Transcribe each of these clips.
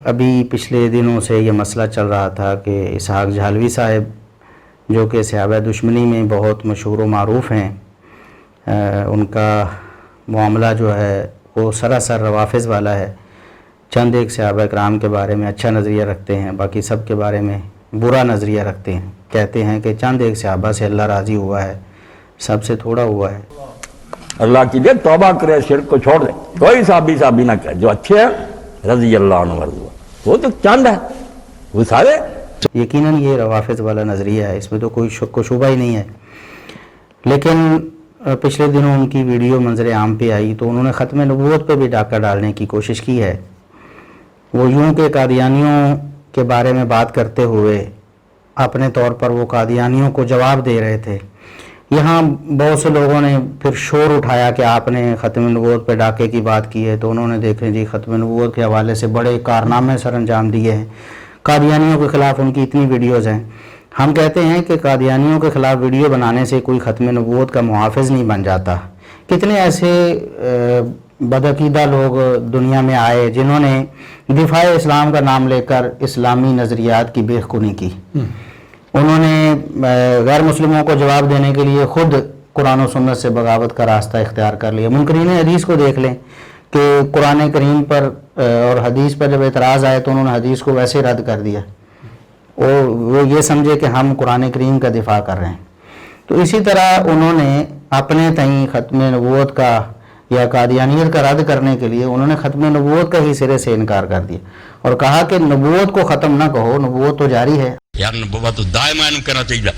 ابھی پچھلے دنوں سے یہ مسئلہ چل رہا تھا کہ اسحاق جھالوی صاحب جو کہ صحابہ دشمنی میں بہت مشہور و معروف ہیں، ان کا معاملہ جو ہے وہ سراسر روافظ والا ہے۔ چند ایک صحابہ کرام کے بارے میں اچھا نظریہ رکھتے ہیں، باقی سب کے بارے میں برا نظریہ رکھتے ہیں۔ کہتے ہیں کہ چند ایک صحابہ سے اللہ راضی ہوا ہے، سب سے تھوڑا ہوا ہے۔ اللہ کی دے توبہ کرے، شرک کو چھوڑ دے، کوئی صحابی نہ کہے، جو اچھے ہیں رضی اللہ عنہ ورضوا، وہ تو چند ہے، وہ سارے۔ یقیناً یہ روافظ والا نظریہ ہے، اس میں تو کوئی شک و شبہ ہی نہیں ہے۔ لیکن پچھلے دنوں ان کی ویڈیو منظر عام پہ آئی تو انہوں نے ختم نبوت پہ بھی ڈاکہ ڈالنے کی کوشش کی ہے۔ وہ یوں کہ قادیانیوں کے بارے میں بات کرتے ہوئے اپنے طور پر وہ قادیانیوں کو جواب دے رہے تھے۔ یہاں بہت سے لوگوں نے پھر شور اٹھایا کہ آپ نے ختم نبوت پہ ڈاکے کی بات کی ہے، تو انہوں نے دیکھیں جی ختم نبوت کے حوالے سے بڑے کارنامے سر انجام دیے ہیں، قادیانیوں کے خلاف ان کی اتنی ویڈیوز ہیں۔ ہم کہتے ہیں کہ قادیانیوں کے خلاف ویڈیو بنانے سے کوئی ختم نبوت کا محافظ نہیں بن جاتا۔ کتنے ایسے بدعقیدہ لوگ دنیا میں آئے جنہوں نے دفاع اسلام کا نام لے کر اسلامی نظریات کی بیخ کنی کی۔ انہوں نے غیر مسلموں کو جواب دینے کے لیے خود قرآن و سنت سے بغاوت کا راستہ اختیار کر لیا۔ منکرین حدیث کو دیکھ لیں کہ قرآن کریم پر اور حدیث پر جب اعتراض آئے تو انہوں نے حدیث کو ویسے رد کر دیا، وہ یہ سمجھے کہ ہم قرآن کریم کا دفاع کر رہے ہیں۔ تو اسی طرح انہوں نے اپنے تئیں ختم نبوت کا یا قادیانیت کا رد کرنے کے لیے انہوں نے ختم نبوت کا ہی سرے سے انکار کر دیا اور کہا کہ نبوت کو ختم نہ کہو، نبوت تو جاری ہے۔ یار نبوت تو دائما کہنا چاہیے،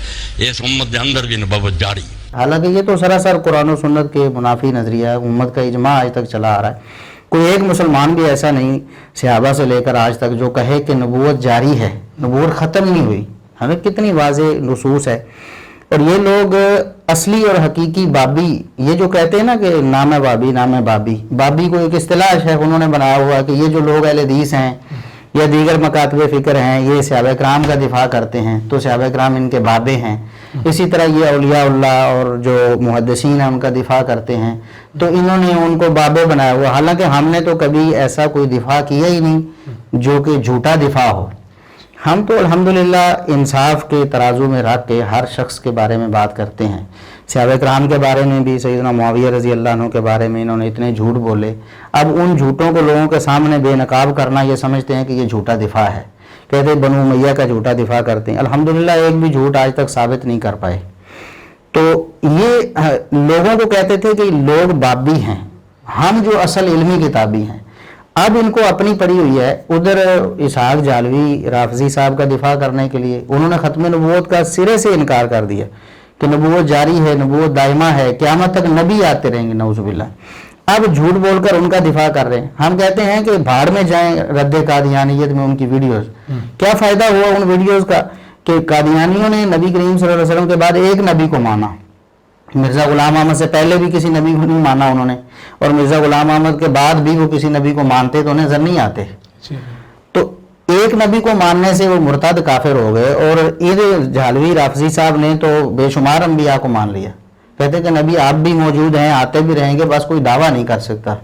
اس امت کے اندر بھی نبوت جاری۔ حالانکہ یہ تو سراسر قرآن و سنت کے منافی نظریہ ہے، امت کا اجماع آج تک چلا آ رہا ہے۔ کوئی ایک مسلمان بھی ایسا نہیں صحابہ سے لے کر آج تک جو کہے کہ نبوت جاری ہے، نبوت ختم نہیں ہوئی۔ ہمیں کتنی واضح نصوص ہے۔ اور یہ لوگ اصلی اور حقیقی بابی، یہ جو کہتے ہیں نا کہ نام ہے بابی، نام ہے بابی، بابی کو ایک اصطلاح ہے انہوں نے بنایا ہوا کہ یہ جو لوگ اہل حدیث ہیں یا دیگر مکاتب فکر ہیں، یہ صحابہ کرام کا دفاع کرتے ہیں تو صحابہ کرام ان کے بابے ہیں۔ اسی طرح یہ اولیاء اللہ اور جو محدثین ہیں ان کا دفاع کرتے ہیں تو انہوں نے ان کو بابے بنایا ہوا، حالانکہ ہم نے تو کبھی ایسا کوئی دفاع کیا ہی نہیں جو کہ جھوٹا دفاع ہو۔ ہم تو الحمدللہ انصاف کے ترازو میں رکھ کے ہر شخص کے بارے میں بات کرتے ہیں۔ صحابہ کرام کے بارے میں بھی سیدنا معاویہ رضی اللہ عنہ کے بارے میں انہوں نے اتنے جھوٹ بولے، اب ان جھوٹوں کو لوگوں کے سامنے بے نقاب کرنا یہ سمجھتے ہیں کہ یہ جھوٹا دفاع ہے، کہتے ہیں بنو امیہ کا جھوٹا دفاع کرتے ہیں۔ الحمدللہ ایک بھی جھوٹ آج تک ثابت نہیں کر پائے۔ تو یہ لوگوں کو کہتے تھے کہ لوگ بابی ہیں، ہم جو اصل علمی کتابی ہیں۔ اب ان کو اپنی پڑی ہوئی ہے، ادھر اسحاق جھالوی رافضی صاحب کا دفاع کرنے کے لیے انہوں نے ختم نبوت کا سرے سے انکار کر دیا کہ نبوت جاری ہے، نبوت دائمہ ہے، قیامت تک نبی آتے رہیں گے، نعوذ باللہ۔ اب جھوٹ بول کر ان کا دفاع کر رہے ہیں۔ ہم کہتے ہیں کہ بھاڑ میں جائیں رد قادیانیت میں ان کی ویڈیوز، کیا فائدہ ہوا ان ویڈیوز کا کہ قادیانیوں نے نبی کریم صلی اللہ علیہ وسلم کے بعد ایک نبی کو مانا، مرزا غلام احمد سے پہلے بھی کسی نبی کو نہیں مانا انہوں نے، اور مرزا غلام احمد کے بعد بھی وہ کسی نبی کو مانتے تو انہیں نظر نہیں آتے۔ تو ایک نبی کو ماننے سے وہ مرتد کافر ہو گئے، اور جھالوی رافضی صاحب نے تو بے شمار انبیاء کو مان لیا، کہتے کہ نبی آپ بھی موجود ہیں، آتے بھی رہیں گے، بس کوئی دعویٰ نہیں کر سکتا۔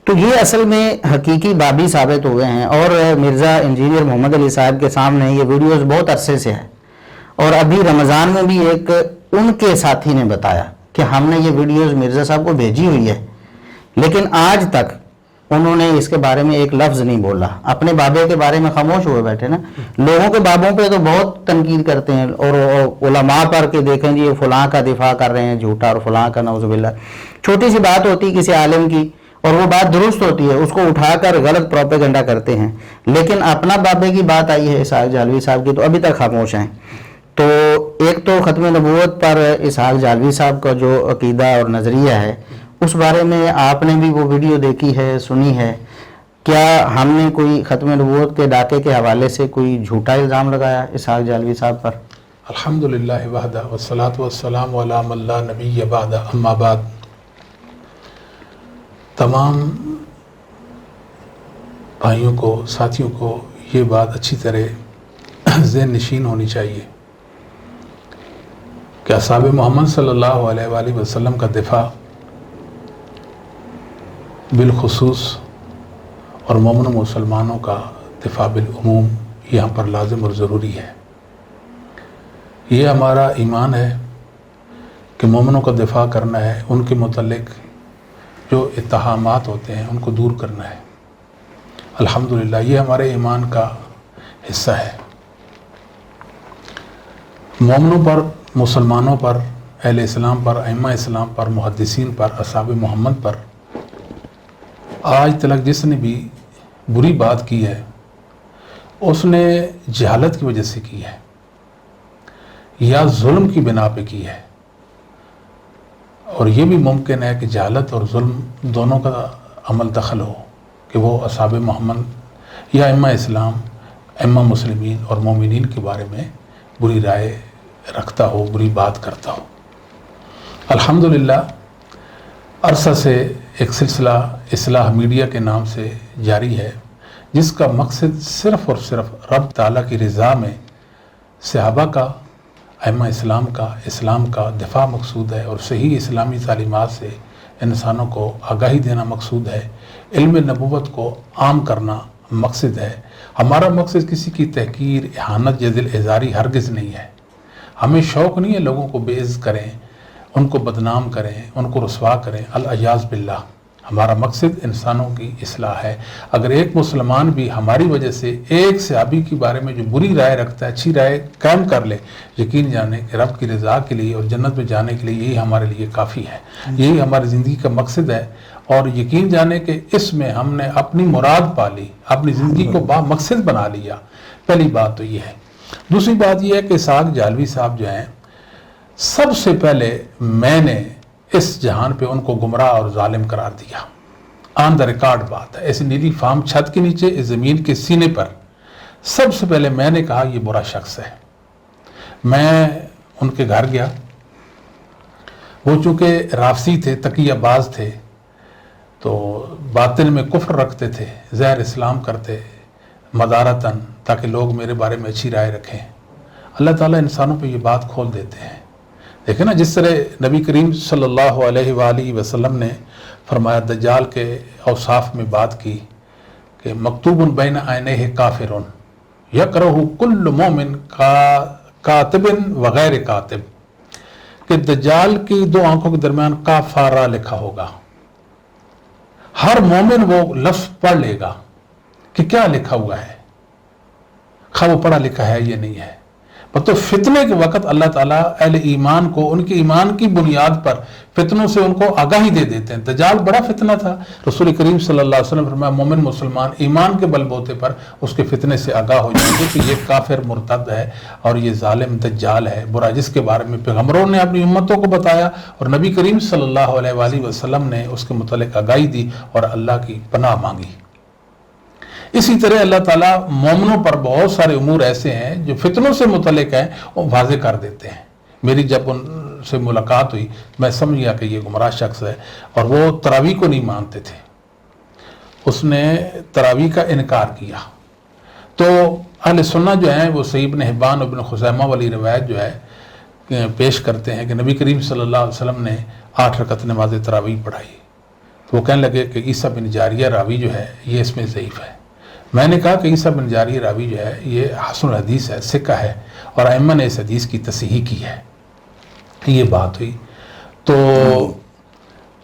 تو یہ اصل میں حقیقی بابی ثابت ہوئے ہیں۔ اور مرزا انجینئر محمد علی صاحب کے سامنے یہ ویڈیوز بہت عرصے سے ہے، اور ابھی رمضان میں بھی ایک ان کے ساتھی نے بتایا کہ ہم نے یہ ویڈیوز مرزا صاحب کو بھیجی ہوئی ہے، لیکن آج تک انہوں نے اس کے بارے میں ایک لفظ نہیں بولا، اپنے بابے کے بارے میں خاموش ہوئے بیٹھے نا۔ لوگوں کے بابوں پہ تو بہت تنقید کرتے ہیں، اور علماء پر کہ دیکھیں جی یہ فلاں کا دفاع کر رہے ہیں جھوٹا، اور فلاں کا نعوذ باللہ۔ چھوٹی سی بات ہوتی کسی عالم کی اور وہ بات درست ہوتی ہے، اس کو اٹھا کر غلط پروپیگنڈا کرتے ہیں، لیکن اپنا بابے کی بات آئی ہے اسحاق جھالوی صاحب کی تو ابھی تک خاموش ہیں۔ تو ایک تو ختم نبوت پر اسحاق جھالوی صاحب کا جو عقیدہ اور نظریہ ہے اس بارے میں آپ نے بھی وہ ویڈیو دیکھی ہے، سنی ہے، کیا ہم نے کوئی ختم نبوت کے ڈاکے کے حوالے سے کوئی جھوٹا الزام لگایا اسحاق جھالوی صاحب پر؟ الحمدللہ وحدہ والصلاة والسلام علی من لا نبی بعد، اما بعد۔ تمام بھائیوں کو، ساتھیوں کو یہ بات اچھی طرح ذہن نشین ہونی چاہیے کہ اصحاب محمد صلی اللہ علیہ وآلہ وسلم کا دفاع بالخصوص اور مومن مسلمانوں کا دفاع بالعموم یہاں پر لازم اور ضروری ہے۔ یہ ہمارا ایمان ہے کہ مومنوں کا دفاع کرنا ہے، ان کے متعلق جو اتہامات ہوتے ہیں ان کو دور کرنا ہے۔ الحمدللہ یہ ہمارے ایمان کا حصہ ہے۔ مومنوں پر، مسلمانوں پر، اہل اسلام پر، ائمہ اسلام پر، محدثین پر، اصحاب محمد پر آج تک جس نے بھی بری بات کی ہے اس نے جہالت کی وجہ سے کی ہے یا ظلم کی بنا پہ کی ہے، اور یہ بھی ممکن ہے کہ جہالت اور ظلم دونوں کا عمل دخل ہو، کہ وہ اصحاب محمد یا ائمہ اسلام، ائمہ مسلمین اور مومنین کے بارے میں بری رائے رکھتا ہو، بری بات کرتا ہو۔ الحمدللہ عرصہ سے ایک سلسلہ اصلاح میڈیا کے نام سے جاری ہے، جس کا مقصد صرف اور صرف رب تعالیٰ کی رضا میں صحابہ کا، ائمہ اسلام کا دفاع مقصود ہے، اور صحیح اسلامی تعلیمات سے انسانوں کو آگاہی دینا مقصود ہے، علم نبوت کو عام کرنا مقصد ہے۔ ہمارا مقصد کسی کی تحقیر، اہانت یا دل ازاری ہرگز نہیں ہے۔ ہمیں شوق نہیں ہے لوگوں کو بے عزت کریں، ان کو بدنام کریں، ان کو رسوا کریں، الیاذ باللہ۔ ہمارا مقصد انسانوں کی اصلاح ہے۔ اگر ایک مسلمان بھی ہماری وجہ سے ایک صحابی کے بارے میں جو بری رائے رکھتا ہے اچھی رائے قائم کر لے، یقین جانے کہ رب کی رضا کے لیے اور جنت میں جانے کے لیے یہی ہمارے لیے کافی ہے، یہی ہماری زندگی کا مقصد ہے، اور یقین جانے کہ اس میں ہم نے اپنی مراد پا لی، اپنی زندگی کو با مقصد بنا لیا۔ پہلی بات تو یہ ہے۔ دوسری بات یہ ہے کہ اسحاق جہلوی صاحب جو ہیں، سب سے پہلے میں نے اس جہان پہ ان کو گمراہ اور ظالم قرار دیا، آن دا ریکارڈ بات ہے، ایسی نیلی فام چھت کے نیچے، اس زمین کے سینے پر سب سے پہلے میں نے کہا یہ برا شخص ہے۔ میں ان کے گھر گیا، وہ چونکہ رافضی تھے، تقیہ باز تھے، تو باطن میں کفر رکھتے تھے، زہر اسلام کرتے مدارتاً، تاکہ لوگ میرے بارے میں اچھی رائے رکھیں۔ اللہ تعالیٰ انسانوں پہ یہ بات کھول دیتے ہیں۔ دیکھیں نا، جس طرح نبی کریم صلی اللہ علیہ وآلہ وسلم نے فرمایا، دجال کے اوصاف میں بات کی کہ مکتوب بین عینیہ کافر یکرہ کل مومن کاتب وغیر کاتب، کہ دجال کی دو آنکھوں کے درمیان کافارہ لکھا ہوگا، ہر مومن وہ لفظ پڑھ لے گا کہ کیا لکھا ہوا ہے، خواہ وہ پڑھا لکھا ہے یا نہیں ہے۔ تو فتنے کے وقت اللہ تعالیٰ اہل ایمان کو ان کے ایمان کی بنیاد پر فتنوں سے ان کو آگاہی دے دیتے ہیں۔ دجال بڑا فتنہ تھا، رسول کریم صلی اللہ علیہ وسلم فرمایا مومن مسلمان ایمان کے بل بوتے پر اس کے فتنے سے آگاہ ہو جائیں گے کہ یہ کافر مرتد ہے اور یہ ظالم دجال ہے برا، جس کے بارے میں پیغمبروں نے اپنی امتوں کو بتایا اور نبی کریم صلی اللہ علیہ وآلہ وسلم نے اس کے متعلق آگاہی دی اور اللہ کی پناہ مانگی۔ اسی طرح اللہ تعالیٰ مومنوں پر بہت سارے امور ایسے ہیں جو فتنوں سے متعلق ہیں، وہ واضح کر دیتے ہیں۔ میری جب ان سے ملاقات ہوئی، میں سمجھ گیا کہ یہ گمراہ شخص ہے، اور وہ تراویح کو نہیں مانتے تھے، اس نے تراویح کا انکار کیا۔ تو اہل سنت جو ہیں وہ صحیح ابن حبان ابن خزیمہ والی روایت جو ہے پیش کرتے ہیں کہ نبی کریم صلی اللہ علیہ وسلم نے 8 رکعت نماز تراویح پڑھائی، تو وہ کہنے لگے کہ عیسیٰ بن جاریہ راوی جو ہے یہ اس میں ضعیف ہے۔ میں نے کہا کہ عیسیٰ بن جاریہ راوی جو ہے یہ حسن حدیث ہے، ثقہ ہے، اور ائمہ نے اس حدیث کی تصحیح کی ہے۔ یہ بات ہوئی، تو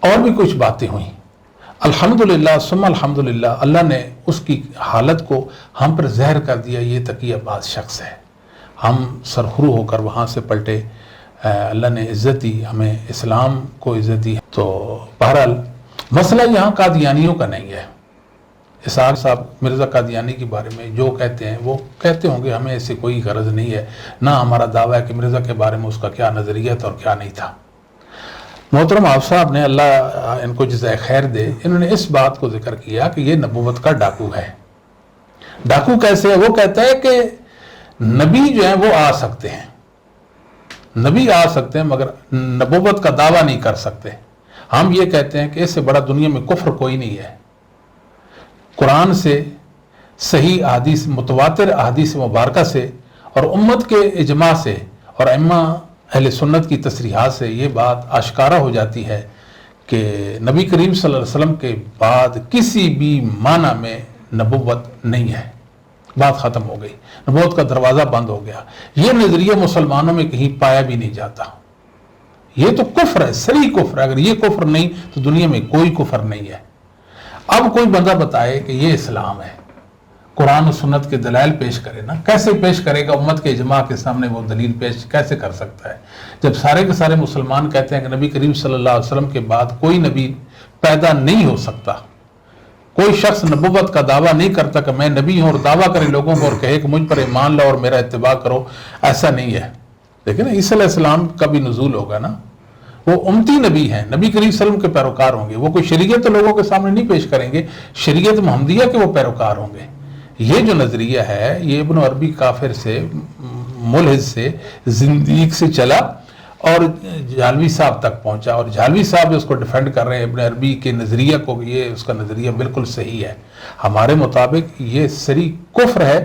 اور بھی کچھ باتیں ہوئیں۔ الحمدللہ ثم الحمدللہ، اللہ نے اس کی حالت کو ہم پر ظاہر کر دیا، یہ تقیہ باز شخص ہے۔ ہم سرخرو ہو کر وہاں سے پلٹے، اللہ نے عزت دی، ہمیں اسلام کو عزت دی۔ تو بہرحال مسئلہ یہاں قادیانیوں کا نہیں ہے۔ اسحاق صاحب مرزا قادیانی کے بارے میں جو کہتے ہیں وہ کہتے ہوں گے، ہمیں ایسے کوئی غرض نہیں ہے، نہ ہمارا دعویٰ ہے کہ مرزا کے بارے میں اس کا کیا نظریہ تھا اور کیا نہیں تھا۔ محترم آپ صاحب نے، اللہ ان کو جزائے خیر دے، انہوں نے اس بات کو ذکر کیا کہ یہ نبوت کا ڈاکو ہے۔ ڈاکو کیسے ہے؟ وہ کہتا ہے کہ نبی جو ہیں وہ آ سکتے ہیں، نبی آ سکتے ہیں مگر نبوت کا دعویٰ نہیں کر سکتے۔ ہم یہ کہتے ہیں کہ اس سے بڑا دنیا میں کفر کوئی نہیں ہے۔ قرآن سے، صحیح احادیث، متواتر احادیث مبارکہ سے اور امت کے اجماع سے اور ائمہ اہل سنت کی تصریحات سے یہ بات آشکارا ہو جاتی ہے کہ نبی کریم صلی اللہ علیہ وسلم کے بعد کسی بھی معنی میں نبوت نہیں ہے۔ بات ختم ہو گئی، نبوت کا دروازہ بند ہو گیا۔ یہ نظریہ مسلمانوں میں کہیں پایا بھی نہیں جاتا۔ یہ تو کفر ہے، صریح کفر ہے۔ اگر یہ کفر نہیں تو دنیا میں کوئی کفر نہیں ہے۔ اب کوئی بندہ بتائے کہ یہ اسلام ہے، قرآن و سنت کے دلائل پیش کرے نا، کیسے پیش کرے گا؟ امت کے اجماع کے سامنے وہ دلیل پیش کیسے کر سکتا ہے جب سارے کے سارے مسلمان کہتے ہیں کہ نبی کریم صلی اللہ علیہ وسلم کے بعد کوئی نبی پیدا نہیں ہو سکتا؟ کوئی شخص نبوت کا دعویٰ نہیں کرتا کہ میں نبی ہوں اور دعویٰ کرے لوگوں کو اور کہے کہ مجھ پر ایمان لاؤ اور میرا اتباع کرو، ایسا نہیں ہے۔ لیکن عیسیٰ علیہ السلام کا بھی نزول ہوگا نا، وہ امتی نبی ہیں، نبی کریم صلی اللہ علیہ وسلم کے پیروکار ہوں گے، وہ کوئی شریعت لوگوں کے سامنے نہیں پیش کریں گے، شریعت محمدیہ کے وہ پیروکار ہوں گے۔ یہ جو نظریہ ہے یہ ابن عربی کافر سے، ملحد سے، زندیق سے چلا اور جھالوی صاحب تک پہنچا، اور جھالوی صاحب جو اس کو ڈیفینڈ کر رہے ہیں ابن عربی کے نظریہ کو، یہ اس کا نظریہ بالکل صحیح ہے۔ ہمارے مطابق یہ صریح کفر ہے،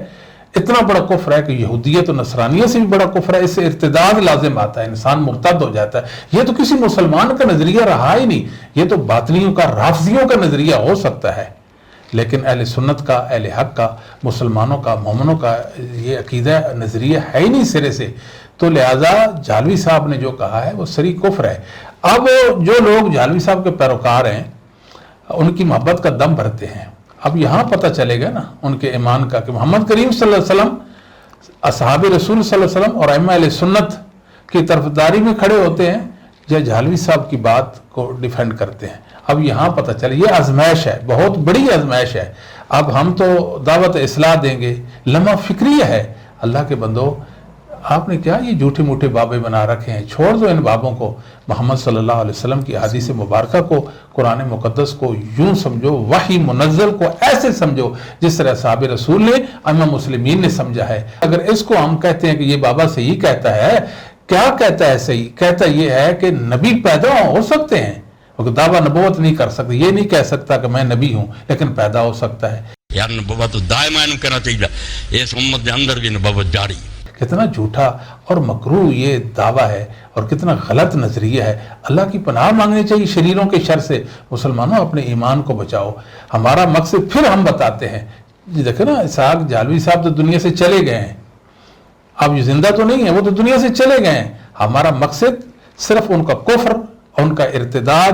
اتنا بڑا کفر ہے کہ یہودیت و نصرانیہ سے بھی بڑا کفر ہے، اس سے ارتداد لازم آتا ہے، انسان مرتد ہو جاتا ہے۔ یہ تو کسی مسلمان کا نظریہ رہا ہی نہیں، یہ تو باطنیوں کا، رافضیوں کا نظریہ ہو سکتا ہے، لیکن اہل سنت کا، اہل حق کا، مسلمانوں کا، مومنوں کا یہ عقیدہ نظریہ ہے ہی نہیں سرے سے۔ تو لہٰذا جھالوی صاحب نے جو کہا ہے وہ صریح کفر ہے۔ اب جو لوگ جھالوی صاحب کے پیروکار ہیں ان کی محبت کا دم بھرتے ہیں، اب یہاں پتہ چلے گا نا ان کے ایمان کا کہ محمد کریم صلی اللہ علیہ وسلم، اصحاب رسول صلی اللہ علیہ وسلم اور ائمہ اہل سنت کی طرفداری میں کھڑے ہوتے ہیں یا جھالوی صاحب کی بات کو ڈیفینڈ کرتے ہیں۔ اب یہاں پتہ چلے، یہ آزمائش ہے، بہت بڑی آزمائش ہے۔ اب ہم تو دعوت اصلاح دیں گے، لمحہ فکریہ ہے۔ اللہ کے بندو، آپ نے کیا یہ جھوٹے موٹے بابے بنا رکھے ہیں؟ چھوڑ دو ان بابوں کو، محمد صلی اللہ علیہ وسلم کی حدیث مبارکہ کو، قرآن مقدس کو یوں سمجھو، وحی منزل کو ایسے سمجھو جس طرح صحابہ رسول نے، ائمہ مسلمین نے سمجھا ہے۔ اگر اس کو ہم کہتے ہیں کہ یہ بابا صحیح کہتا ہے، کیا کہتا ہے صحیح؟ کہتا یہ ہے کہ نبی پیدا ہو سکتے ہیں، دعویٰ نبوت نہیں کر سکتے، یہ نہیں کہہ سکتا کہ میں نبی ہوں، لیکن پیدا ہو سکتا ہے۔ یار نبوت دائما کہنا چاہیے، اس امت کے اندر بھی نبوت جاری۔ کتنا جھوٹا اور مکروہ یہ دعویٰ ہے اور کتنا غلط نظریہ ہے۔ اللہ کی پناہ مانگنی چاہیے شریروں کے شر سے۔ مسلمانوں اپنے ایمان کو بچاؤ۔ ہمارا مقصد پھر ہم بتاتے ہیں، جی دیکھیں نا، اسحاق جھالوی صاحب تو دنیا سے چلے گئے ہیں، اب یہ زندہ تو نہیں ہے، وہ تو دنیا سے چلے گئے ہیں۔ ہمارا مقصد صرف ان کا کفر، ان کا ارتداد،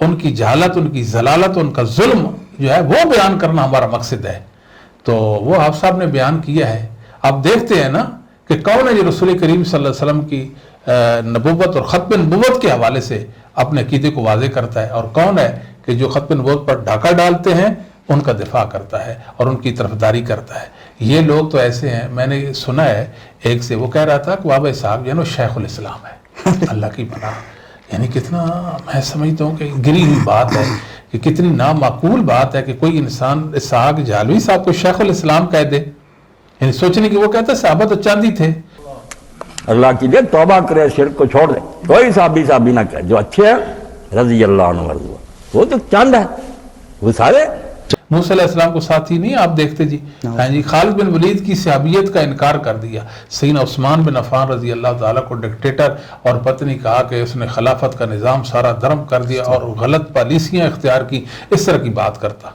ان کی جہالت، ان کی ضلالت، ان کا ظلم جو ہے وہ بیان کرنا ہمارا مقصد ہے۔ تو وہ آپ صاحب نے بیان کیا ہے۔ اب دیکھتے ہیں نا کہ کون ہے جو رسول کریم صلی اللہ علیہ وسلم کی نبوت اور ختم نبوت کے حوالے سے اپنے عقیدے کو واضح کرتا ہے، اور کون ہے کہ جو ختم نبوت پر ڈھاکہ ڈالتے ہیں ان کا دفاع کرتا ہے اور ان کی طرفداری کرتا ہے۔ یہ لوگ تو ایسے ہیں، میں نے سنا ہے ایک سے، وہ کہہ رہا تھا کہ بابا اسحاق جو ہے شیخ الاسلام ہے۔ اللہ کی پناہ، یعنی کتنا، میں سمجھتا ہوں کہ گری ہوئی بات ہے، کہ کتنی نامعقول بات ہے کہ کوئی انسان اسحاق جھالوی صاحب کو شیخ الاسلام کہہ دے۔ یعنی سوچنے کی، وہ کہتا ہے صحابہ تو چاندی تھے۔ اللہ کی دے توبہ کرے، شرک کو چھوڑ دے، کوئی صحابی نہ کہے، جو اچھے ہیں رضی اللہ عنہ ورضوا، وہ تو چاند ہے، وہ سارے۔ موسیٰ علیہ السلام کو ساتھی نہیں آپ دیکھتے جی، ہاں جی، خالد بن ولید کی صحابیت کا انکار کر دیا، سیدنا عثمان بن عفان رضی اللہ تعالیٰ کو ڈکٹیٹر اور پتنی کہا کہ اس نے خلافت کا نظام سارا دھرم کر دیا اور غلط پالیسیاں اختیار کی، اس طرح کی بات کرتا۔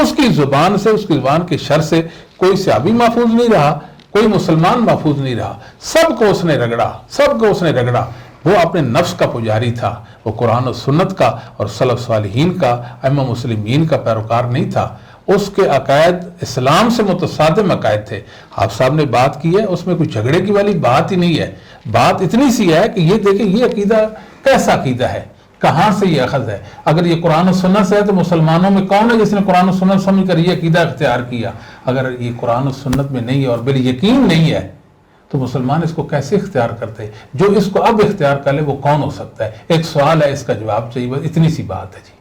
اس کی زبان سے، اس کی زبان کے شر سے کوئی صحابی محفوظ نہیں رہا، کوئی مسلمان محفوظ نہیں رہا، سب کو اس نے رگڑا، سب کو اس نے رگڑا۔ وہ اپنے نفس کا پجاری تھا، وہ قرآن و سنت کا اور سلف صالحین کا، ائمہ مسلمین کا پیروکار نہیں تھا۔ اس کے عقائد اسلام سے متصادم عقائد تھے۔ آپ صاحب نے بات کی ہے، اس میں کوئی جھگڑے کی والی بات ہی نہیں ہے۔ بات اتنی سی ہے کہ یہ دیکھیں یہ عقیدہ کیسا عقیدہ ہے، کہاں سے یہ اخذ ہے۔ اگر یہ قرآن و سنت سے ہے تو مسلمانوں میں کون ہے جس نے قرآن و سنت سمجھ کر یہ عقیدہ اختیار کیا؟ اگر یہ قرآن و سنت میں نہیں ہے اور بال یقین نہیں ہے تو مسلمان اس کو کیسے اختیار کرتے ہیں؟ جو اس کو اب اختیار کر لے وہ کون ہو سکتا ہے؟ ایک سوال ہے، اس کا جواب چاہیے، بس اتنی سی بات ہے جی۔